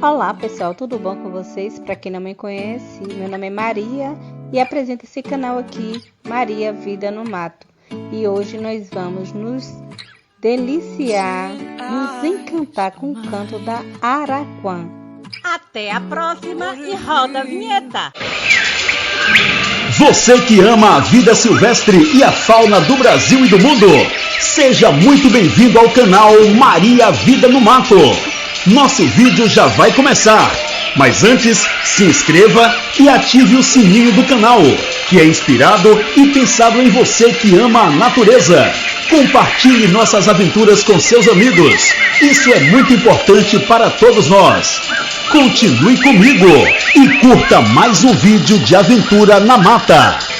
Olá pessoal, tudo bom com vocês? Para quem não me conhece, meu nome é Maria e apresento esse canal aqui, Maria Vida no Mato. E hoje nós vamos nos deliciar, nos encantar com o canto da Araquã. Até a próxima e roda a vinheta! Você que ama a vida silvestre e a fauna do Brasil e do mundo, seja muito bem-vindo ao canal Maria Vida no Mato. Nosso vídeo já vai começar, mas antes, se inscreva e ative o sininho do canal, que é inspirado e pensado em você que ama a natureza. Compartilhe nossas aventuras com seus amigos, isso é muito importante para todos nós. Continue comigo e curta mais um vídeo de aventura na mata.